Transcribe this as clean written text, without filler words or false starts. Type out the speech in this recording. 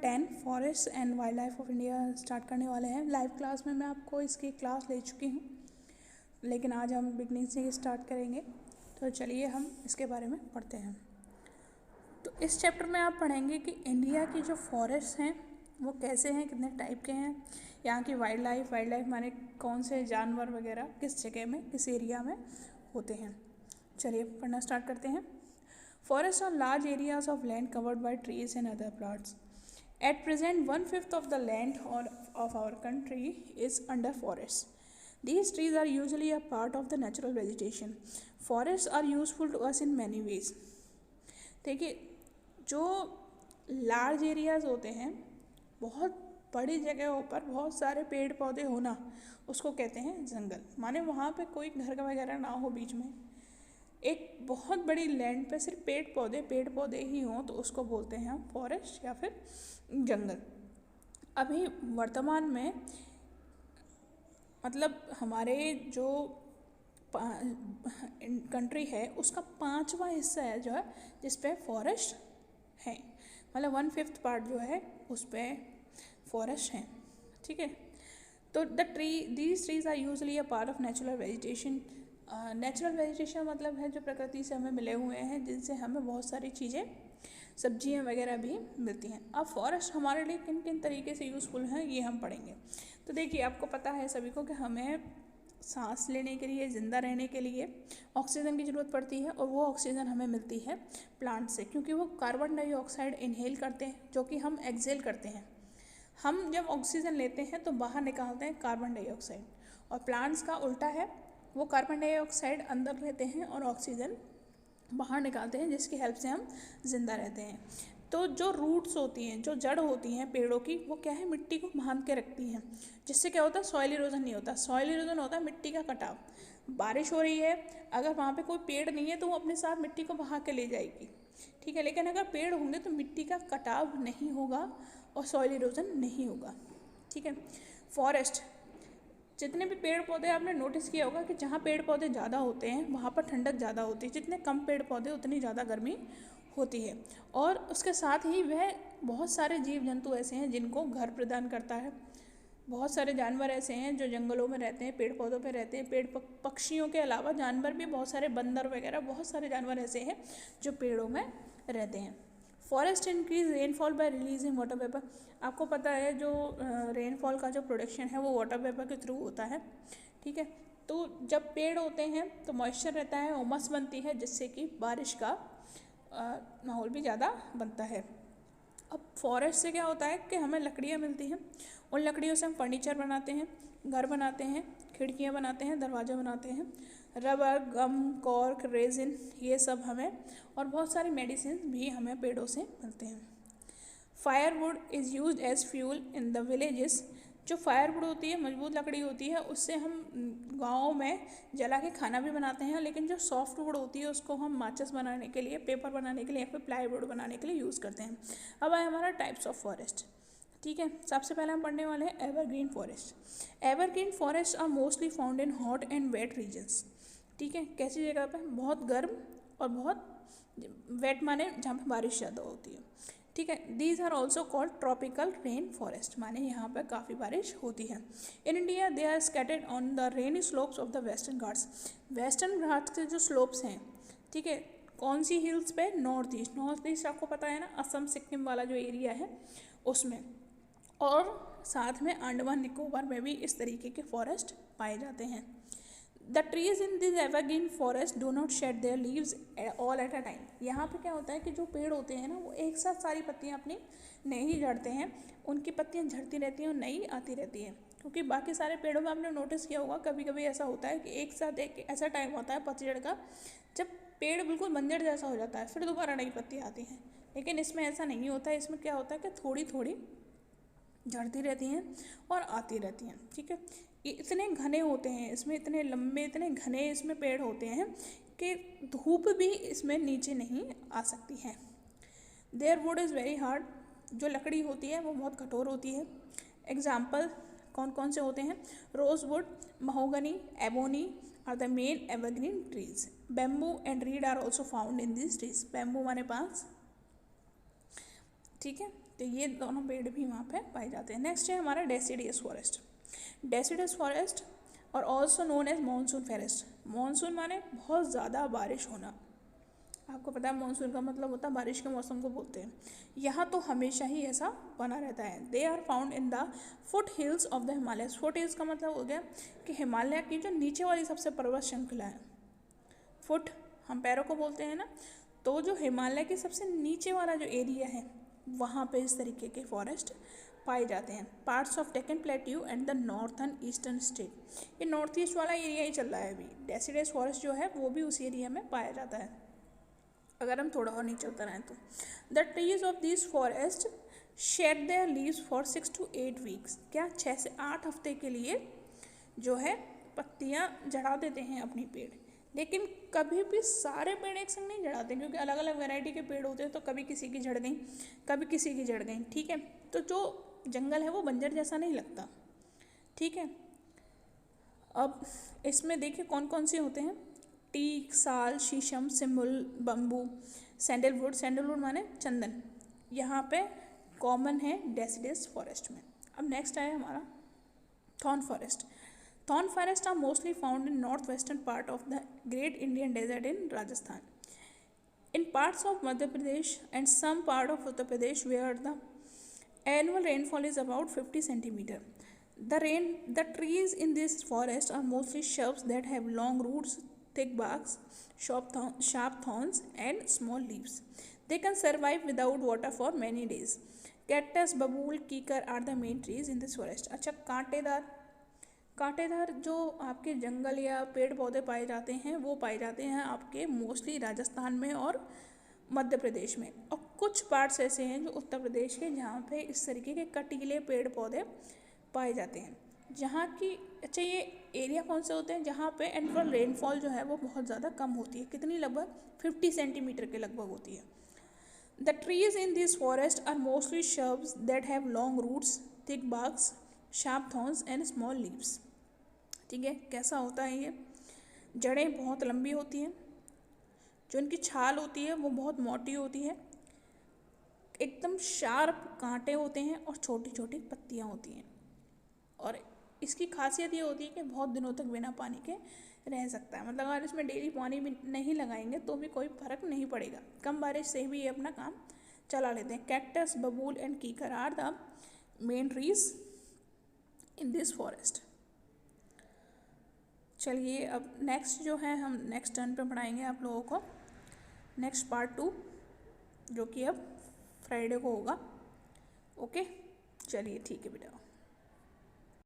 10 forest and wild life of India start करने वाले हैं। लाइव क्लास में मैं आपको इसकी क्लास ले चुकी हूँ, लेकिन आज हम बिगनिंग से स्टार्ट करेंगे। तो चलिए हम इसके बारे में पढ़ते हैं। तो इस चैप्टर में आप पढ़ेंगे कि इंडिया की जो फॉरेस्ट हैं वो कैसे हैं, कितने टाइप के हैं, यहाँ की वाइल्ड लाइफ माने कौन से जानवर वगैरह किस जगह में, किस एरिया में होते हैं। चलिए पढ़ना स्टार्ट करते हैं। Forests are large areas of land covered by trees and other plants. At present, 1/5 of the land of our country is under forests. These trees are usually a part of the natural vegetation. Forests are useful to us in many ways. देखिए, जो large areas होते हैं, बहुत बड़ी जगहों पर बहुत सारे पेड़ पौधे होना, उसको कहते हैं जंगल। माने वहाँ पे कोई घर वगैरह ना हो, बीच में एक बहुत बड़ी लैंड पे सिर्फ पेड़ पौधे ही हों, तो उसको बोलते हैं हम फॉरेस्ट या फिर जंगल। अभी वर्तमान में मतलब हमारे जो कंट्री है उसका 5वां हिस्सा है जो है जिस पे फॉरेस्ट है, मतलब 1/5 पार्ट जो है उस पे फॉरेस्ट हैं। ठीक है, तो these trees are usually a part of natural vegetation. Natural vegetation मतलब है जो प्रकृति से हमें मिले हुए हैं, जिनसे हमें बहुत सारी चीज़ें, सब्जियां वगैरह भी मिलती हैं। अब फॉरेस्ट हमारे लिए किन किन तरीके से यूज़फुल हैं ये हम पढ़ेंगे। तो देखिए, आपको पता है सभी को कि हमें सांस लेने के लिए, ज़िंदा रहने के लिए ऑक्सीजन की ज़रूरत पड़ती है, और वो ऑक्सीजन हमें मिलती है प्लांट से, क्योंकि वो कार्बन डाइऑक्साइड इनहेल करते हैं जो कि हम एक्सहेल करते हैं। हम जब ऑक्सीजन लेते हैं तो बाहर निकालते हैं कार्बन डाइऑक्साइड, और प्लांट्स का उल्टा है, वो कार्बन डाइऑक्साइड अंदर रहते हैं और ऑक्सीजन बाहर निकालते हैं, जिसकी हेल्प से हम जिंदा रहते हैं। तो जो रूट्स होती हैं, जो जड़ होती हैं पेड़ों की, वो क्या है, मिट्टी को बांध के रखती हैं, जिससे क्या होता है, सॉइल इरोजन नहीं होता। सॉइल इरोजन होता है मिट्टी का कटाव। बारिश हो रही है, अगर वहाँ पे कोई पेड़ नहीं है तो वो अपने साथ मिट्टी को बहा के ले जाएगी। ठीक है, लेकिन अगर पेड़ होंगे तो मिट्टी का कटाव नहीं होगा और सॉइल इरोजन नहीं होगा। ठीक है, फॉरेस्ट, जितने भी पेड़ पौधे, आपने नोटिस किया होगा कि जहाँ पेड़ पौधे ज़्यादा होते हैं वहाँ पर ठंडक ज़्यादा होती है, जितने कम पेड़ पौधे उतनी ज़्यादा गर्मी होती है। और उसके साथ ही वह बहुत सारे जीव जंतु ऐसे हैं जिनको घर प्रदान करता है। बहुत सारे जानवर ऐसे हैं जो जंगलों में रहते हैं, पेड़ पौधों पे रहते हैं। पक्षियों के अलावा जानवर भी बहुत सारे, बंदर वगैरह बहुत सारे जानवर ऐसे हैं जो पेड़ों में रहते हैं। Forest increase rainfall bye releasing water vapour. आपको पता है जो रेनफॉल का जो प्रोडक्शन है वो वाटर वेपर के थ्रू होता है। ठीक है, तो जब पेड़ होते हैं तो मॉइस्चर रहता है, उमस बनती है, जिससे कि बारिश का माहौल भी ज़्यादा बनता है। अब फॉरेस्ट से क्या होता है कि हमें लकड़ियाँ मिलती हैं, उन लकड़ियों से हम फर्नीचर बनाते हैं, घर बनाते हैं, खिड़कियाँ बनाते हैं, दरवाजे बनाते हैं। रबर, गम, कॉर्क, रेजिन, ये सब हमें, और बहुत सारी मेडिसिन भी हमें पेड़ों से मिलते हैं। Firewood is used as fuel in the villages. जो फायरवुड होती है, मजबूत लकड़ी होती है, उससे हम गाँव में जला के खाना भी बनाते हैं, लेकिन जो सॉफ्ट वुड होती है उसको हम माचिस बनाने के लिए, पेपर बनाने के लिए या फिर प्लाईवुड बनाने के लिए यूज़ करते हैं। अब है हमारा टाइप्स ऑफ फॉरेस्ट। ठीक है, सबसे पहले हम पढ़ने वाले हैं evergreen forest. Evergreen forest are mostly found in hot and wet regions. ठीक है, कैसी जगह पे, बहुत गर्म और बहुत वेट, माने जहाँ पे बारिश ज़्यादा होती है। ठीक है, these are also called tropical rain forest, माने यहाँ पर काफ़ी बारिश होती है। In India they are scattered on the rainy slopes of the Western Ghats. Western Ghats के जो स्लोप्स हैं, ठीक है, कौन सी हिल्स पे, नॉर्थ ईस्ट आपको पता है ना, असम सिक्किम वाला जो एरिया है उसमें, और साथ में अंडमान निकोबार में भी इस तरीके के फॉरेस्ट पाए जाते हैं। The trees in this evergreen forest do not shade there leaves all at a time. यहाँ पे क्या होता है कि जो पेड़ होते हैं ना, वो एक साथ सारी पत्तियाँ अपनी नहीं झड़ते हैं, उनकी पत्तियाँ झड़ती रहती हैं और नई आती रहती हैं। क्योंकि बाकी सारे पेड़ों में आपने नोटिस किया होगा, कभी कभी ऐसा होता है कि एक साथ एक ऐसा टाइम होता है पतझड़ का, जब पेड़ बिल्कुल बंजर जैसा हो जाता है, फिर दोबारा नई पत्तियाँ आती हैं। लेकिन इसमें ऐसा नहीं होता है, इसमें क्या होता है कि थोड़ी थोड़ी झड़ती रहती हैं और आती रहती हैं। ठीक है, इतने घने होते हैं इसमें, इतने लंबे, इतने घने इसमें पेड़ होते हैं कि धूप भी इसमें नीचे नहीं आ सकती है। Their wood is very hard. जो लकड़ी होती है वो बहुत कठोर होती है। एग्जाम्पल कौन कौन से होते हैं, rosewood, mahogany, ebony are the main evergreen trees. Bamboo and reed are also found in this trees. Bamboo माने बांस। ठीक है, तो ये दोनों पेड़ भी वहाँ पे पाए जाते हैं। नेक्स्ट है हमारा deciduous forest. Deciduous forest are also known as monsoon forest. Monsoon माने बहुत ज़्यादा बारिश होना, आपको पता है मानसून का मतलब होता है बारिश के मौसम को बोलते हैं। यहाँ तो हमेशा ही ऐसा बना रहता है। They are found in the foot hills of the Himalayas. Foot hills का मतलब हो गया कि हिमालय की जो नीचे वाली सबसे पर्वत श्रृंखला है, फुट हम पैरों को बोलते हैं ना, तो जो हिमालय के सबसे नीचे वाला जो एरिया है वहाँ पे इस तरीके के फॉरेस्ट पाए जाते हैं। Parts of Deccan plateau and the northern eastern state, ये नॉर्थ ईस्ट वाला एरिया ही चल रहा है अभी। डेसिडियस फॉरेस्ट जो है वो भी उस एरिया में पाया जाता है। अगर हम थोड़ा और नहीं चलता रहें तो the trees of this forest shade there leaves for 6 to 8 weeks. क्या 6 से 8 हफ्ते के लिए जो है पत्तियाँ झड़ा देते हैं अपनी पेड़, लेकिन कभी भी सारे पेड़ एक संग नहीं झड़ाते, क्योंकि अलग अलग वैरायटी के पेड़ होते हैं, तो कभी किसी की झड़ गई, कभी किसी की झड़ गई, ठीक है। तो जो जंगल है वो बंजर जैसा नहीं लगता, ठीक है। अब इसमें देखिए कौन कौन से होते हैं, टीक, साल, शीशम, सिमुल, बम्बू, सैंडलवुड। सैंडलवुड माने चंदन, यहाँ पे कॉमन है डेसिडियस फॉरेस्ट में। अब नेक्स्ट आया हमारा thorn forest. Thorn forest are mostly found in north western part of the Great Indian Desert in Rajasthan, in parts of Madhya Pradesh and some part of Uttar Pradesh where the annual rainfall is about 50 centimeter. The trees in this forest are mostly shrubs that have long roots, thick barks, sharp thorns, and small leaves. They can survive without water for many days. Cactus, babul, kikar are the main trees in this forest. अच्छा, कांटेदार जो आपके जंगल या पेड़ पौधे पाए जाते हैं वो पाए जाते हैं आपके मोस्टली राजस्थान में और मध्य प्रदेश में, और कुछ पार्ट्स ऐसे हैं जो उत्तर प्रदेश के जहाँ पे इस तरीके के कटीले पेड़ पौधे पाए जाते हैं। जहाँ की अच्छा ये एरिया कौन से होते हैं जहाँ पे एनुअल रेनफॉल जो है वो बहुत ज़्यादा कम होती है, कितनी, लगभग 50 सेंटीमीटर के लगभग होती है। The trees in this forest are mostly shrubs that have long roots, thick barks, sharp thorns and small leaves. ठीक है, कैसा होता है ये, जड़ें बहुत लंबी होती हैं, जो इनकी छाल होती है वो बहुत मोटी होती है, एकदम शार्प कांटे होते हैं और छोटी छोटी पत्तियाँ होती हैं, और इसकी खासियत ये होती है कि बहुत दिनों तक बिना पानी के रह सकता है। मतलब अगर इसमें डेली पानी भी नहीं लगाएंगे तो भी कोई फर्क नहीं पड़ेगा, कम बारिश से भी ये अपना काम चला लेते हैं। Cactus, babul and kikar are the main trees in this forest. चलिए अब नेक्स्ट जो है हम नेक्स्ट टर्न पे पढ़ाएंगे आप लोगों को नेक्स्ट पार्ट 2, जो कि अब फ्राइडे को होगा। ओके, चलिए ठीक है बेटा।